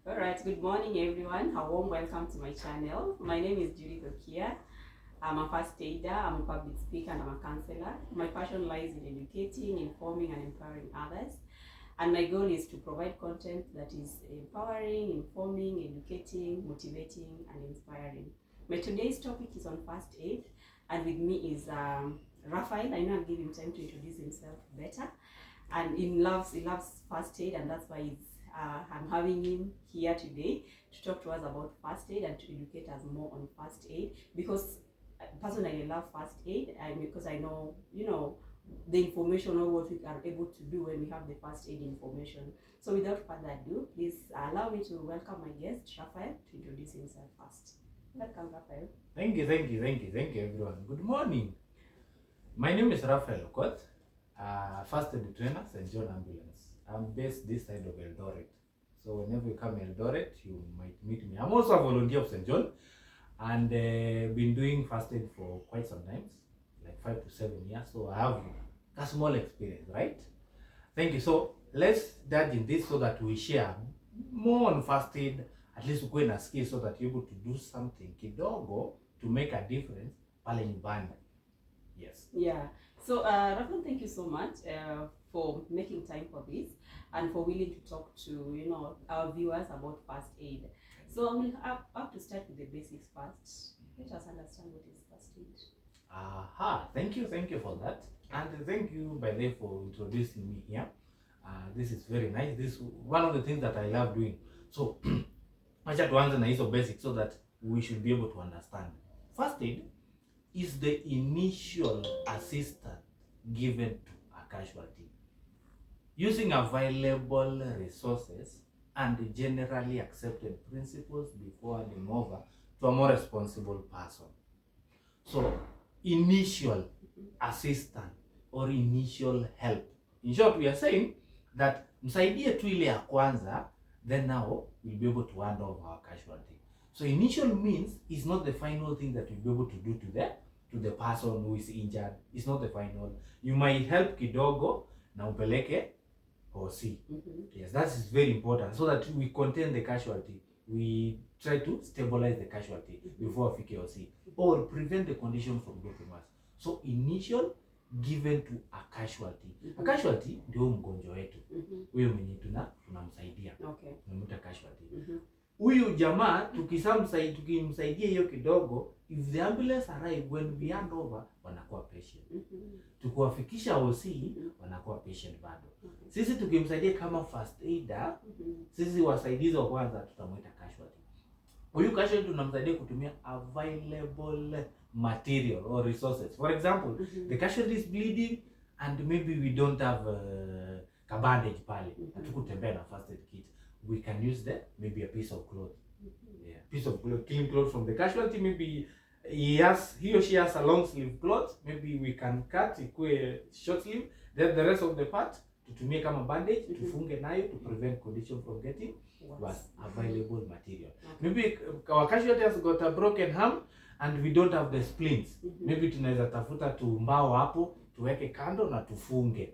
Alright, good morning everyone. A warm welcome to my channel. My name is Judith Okia. I'm a first aider, I'm a public speaker, and I'm a counselor. My passion lies in educating, informing, and empowering others. And my goal is to provide content that is empowering, informing, educating, motivating, and inspiring. My today's topic is on first aid, and with me is Raphael. I know I'll give him time to introduce himself better. And he loves first aid, and that's why I'm having him here today to talk to us about first aid and to educate us more on first aid, because personally I love first aid because I know, the information or what we are able to do when we have the first aid information. So without further ado, please allow me to welcome my guest, Raphael, to introduce himself first. Welcome, Raphael. Thank you everyone. Good morning. My name is Raphael Okoth, first aid trainer, St. John Ambulance. I'm based this side of Eldoret. So whenever you come Eldoret, you might meet me. I'm also a volunteer of St. John and been doing first aid for quite some time, like 5 to 7 years. So I have a small experience, right? Thank you. So let's dive in this so that we share more on first aid. At least ukue na skill so that you're able to do something kidogo to make a difference pale nyumbani. Yes. Yeah. So Raphael, thank you so much for making time for this and for willing to talk to our viewers about first aid. So we'll have to start with the basics first. Let us understand what is first aid. Thank you for that, and thank you by the way for introducing me here. This is very nice. This is one of the things that I love doing. So acha tuanze na hizo basics so that we should be able to understand. First aid is the initial assistance given to a casualty using available resources and generally accepted principles before handing over to a more responsible person. So initial assistance or initial help. In short, we are saying that msaidie tu ile ya kwanza, then now we'll be able to hand over our casualty. So initial means is not the final thing that you'll be able to do to the person who is injured. It's not the final. You might help kidogo na upeleke OC. Yes, that is very important so that we contain the casualty. We try to stabilize the casualty before afike OC or prevent the condition from getting worse. So initial given to a casualty. A casualty ndio mgonjwa wetu. Huyo mwenye tunamsaidia. Okay. Tunamwita casualty. Huyu jamaa tukimsaidia hiyo kidogo, if the ambulance arrive, when we hand over wanakuwa patient. Tukiwafikisha OC wanakuwa patient bado. Sisi tukimsaidia kama first aider, sisi wasaidizi wa kwanza tutamwita casualty. Huyu casualty tunamsaidia kutumia available material or resources. For example, the casualty is bleeding and maybe we don't have a bandage pale. Hatukutembea na first aid kit. We can use maybe a piece of cloth. Yeah, piece of cloth, clean cloth from the casualty. Maybe he or she has a long sleeve cloth. Maybe we can cut ikue short sleeve. Then the rest of the part tutumie kama bandage, tufunge nayo to prevent condition from getting worse. Available material. Maybe our casualty has got a broken arm and we don't have the splints. Maybe tunaweza tafuta tumbao hapo tuweke kando na tufunge.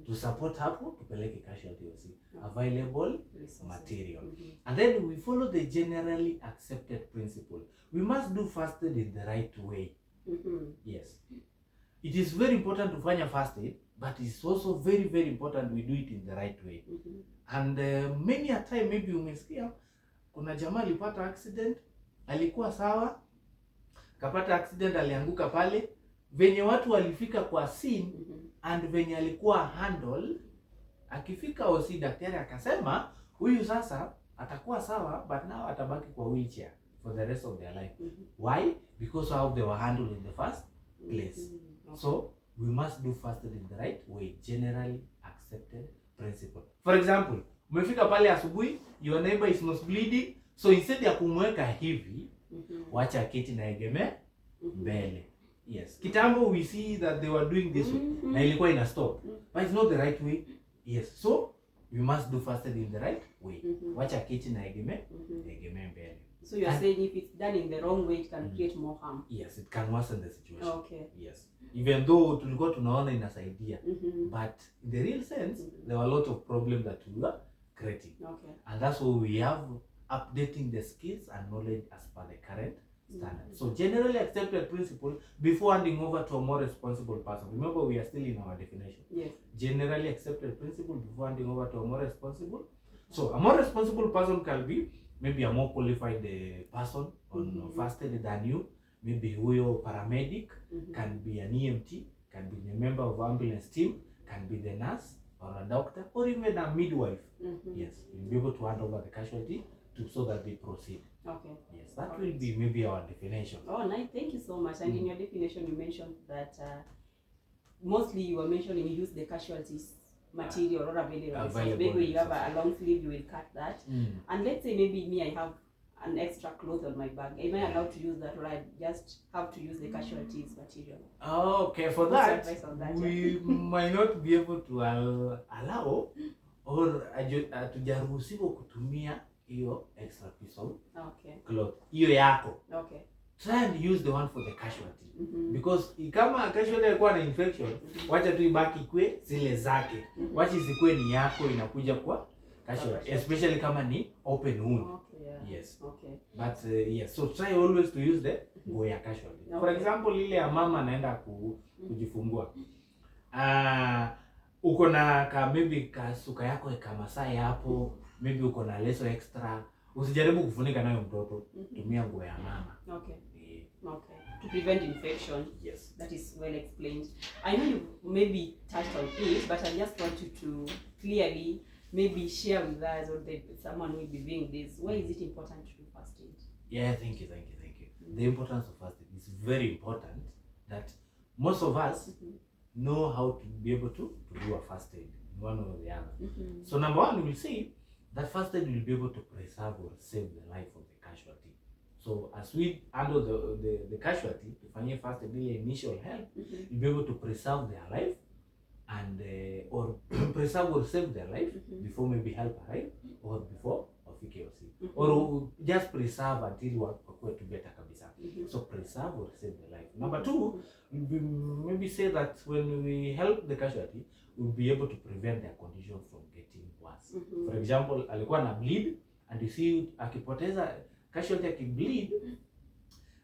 To support hapo tupeleke casualty OC. Available material. And then we follow the generally accepted principle. We must do first aid in the right way. Yes. It is very important to fanya first aid, but it's also very, very important we do it in the right way. And many a time maybe umesikia kuna jamaa alipata accident, alikuwa sawa, kapata accident, alianguka pale, venye watu walifika kwa scene and venye alikuwa handle, akifika OC daktari akasema huyu sasa atakuwa sawa but now atabaki kwa wheelchair for the rest of their life. Why? Because how they were handled in the first place. So we must do first aid in the right way, generally accepted principle. For example, umefika pale asubuhi, your neighbor is not bleeding, so instead ya kumweka hivi, wacha kiti na egeme mbele. Yes. Kitambo we see that they were doing this way. Na ilikuwa ina stop. But it's not the right way. Yes. So we must do first aid in the right way. Wacha kiti na egeme mbele. So you are saying if it's done in the wrong way, it can create more harm. Yes, it can worsen the situation. Okay. Yes. Even though tulikuwa tunaona inasaidia, but in the real sense, there were a lot of problems that we were creating. Okay. And that's why we have updating the skills and knowledge as per the current standard. So generally accepted principle before handing over to a more responsible person. Remember, we are still in our definition. Yes. Generally accepted principle before handing over to a more responsible. So a more responsible person can be maybe a more qualified person on first aid than you. Maybe huyo paramedic, can be an EMT, can be the member of ambulance team, can be the nurse or a doctor, or even a midwife. Yes, you'll be able to hand over the casualty so that they proceed. Okay. Yes, that will be maybe our definition. Oh, nice. Thank you so much. And in your definition, you mentioned that mostly you were mentioning you use the casualties material or available. So maybe you have a long sleeve, you will cut that. And let's say maybe me, I have an extra cloth on my bag. Am I allowed to use that, or I just have to use the casualties material? Okay, for that, we might not be able to allow or tujaruhusiwa kutumia hiyo extra piece of cloth hiyo yako. Okay. Try and use the one for the casualty. Because kama casualty alikuwa na infection, wacha tu ibaki kwe zile zake. Wacha isikwe ni yako inakuja kwa casualty, especially kama ni open wound. Yes. Okay. But yes, so try always to use the go ya casualty. For example, ile ya mama anaenda kujifungua. Uko na maybe kasuka yako ya Masai hapo, maybe uko na leso extra. Usijaribu kufunika nayo mtoto. Tumia nguo ya mama. Okay. Okay. To prevent infection. Yes. That is well explained. I know you maybe touched on it, but I just want you to clearly maybe share with us, or someone will be doing this. Why is it important to do first aid? Yeah, thank you. The importance of first aid is very important, that most of us know how to be able to do a first aid, one or the other. So number one, we will see that first aid will be able to preserve or save the life of the casualty. So as we handle the casualty, tufanyie first aid, the initial help, you'll be able to preserve their life and or preserve or save their life before maybe help arrive or before wafike hosi, or just preserve until wakwe to better kabisa. So preserve or save the life. Number two, we maybe say that when we help the casualty, we'll be able to prevent their condition from getting worse. For example, alikuwa na bleed, and you see akipoteza casualty akibleed,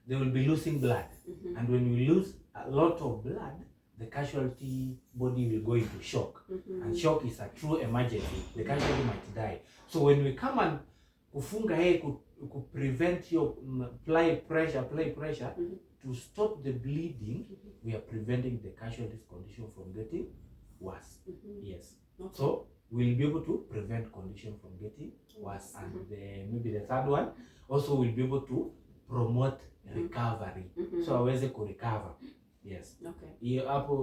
they will be losing blood. And when you lose a lot of blood, the casualty body will go into shock. And shock is a true emergency. The casualty might die. So when we come and kufunga ku prevent your apply pressure to stop the bleeding, we are preventing the casualty's condition from getting worse. Yes. So we'll be able to prevent condition from getting worse. And maybe the third one, also we'll be able to promote recovery. So aweze ku recover. Yes. Okay. Hapo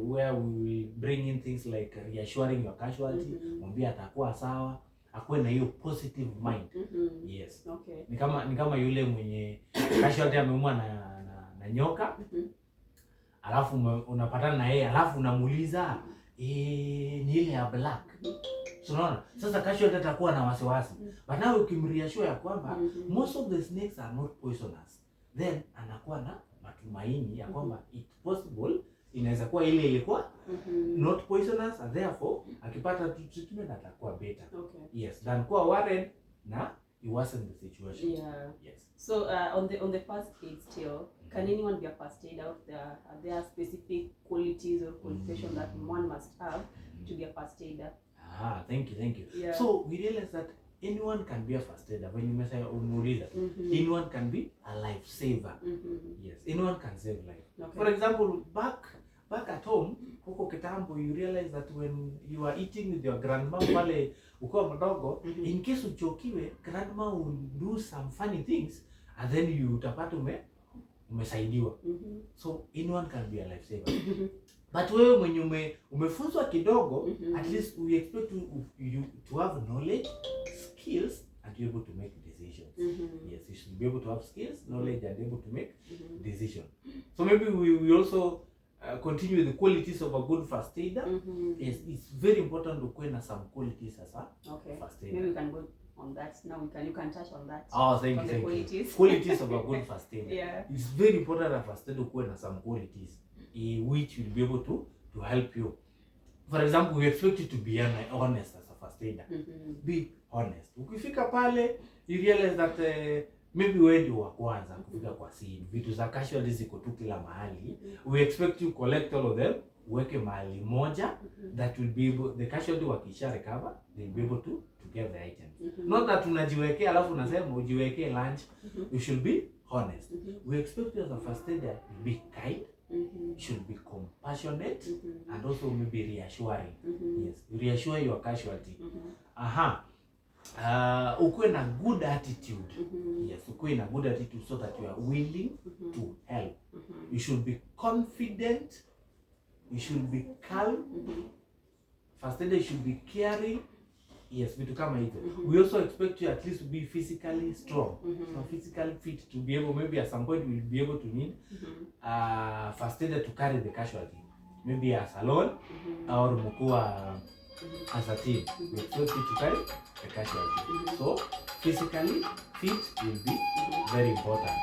where we will bring in things like reassuring your casualty, mwambie atakuwa sawa, akuwe na hiyo positive mind. Yes. Okay. Ni kama yule mwenye casualty ameumwa na nyoka. Alafu unapatana na yeye, alafu unamuuliza ni ile ya black. So unaona? Sasa casualty atakuwa na wasiwasi. But now ukimreassure ya kwamba most of the snakes are not poisonous, then anakuwa na matumaini ya kwamba it's possible, inaweza kuwa ile ilikuwa not poisonous, and therefore akipata treatment atakuwa better. Yes, than kuwa worried na it wasn't the situation. Yes. So on the first aid still, can anyone be a first aid out there? Are there specific qualities or qualifications that one must have to be a first aider? Thank you. Yeah. So we realize that anyone can be a first aider. When you say anyone can be a life saver. Yes, anyone can save life. For example, back at home, huko kitambo, you realize that when you are eating with your grandma pale ukiwa mdogo, in case uchokiwe, grandma will do some funny things, and then you utapata umesaidiwa. So anyone can be a life saver. But wewe mwenye umefunzwa kidogo, at least we expect you to have knowledge, skills, and be able to make decisions. Yes, you should be able to have skills, knowledge, and able to make decisions. So maybe we also continue the qualities of a good first aider. Yes, it's very important to acquire some qualities as a first aider. Maybe we can go on that now. You can touch on that. Thank you. Qualities of a good first aider. Yeah, it's very important that first aider acquire some qualities which will be able to help you. For example, we expect you to be honest as a first aider. Be honest. Ukifika pale you realize that maybe wewe ndio wa kwanza kufika kwa scene, vitu za casualty ziko tu kila mahali, we expect you collect all of them, uweke mahali moja, that will be able, the casualty wakisha recover, they'll be able to get the items. Not that unajiwekea alafu unasema ujiwekee lunch. You should be honest. We expect you as a first aider to be kind, you should be compassionate, and also maybe reassuring. Yes, reassure your casualty. Ukuwe na good attitude. Yes, ukuwe na good attitude so that you are willing to help. You should be confident, you should be calm. First aider should be caring. Yes, vitu kama hizo. We also expect you at least to be physically strong, so physically fit, to be able, maybe at some point we'll be able to need first aider to carry the casualty, maybe as alone or mkua as a team. We expect you to carry the casualty. So physically fit will be very important.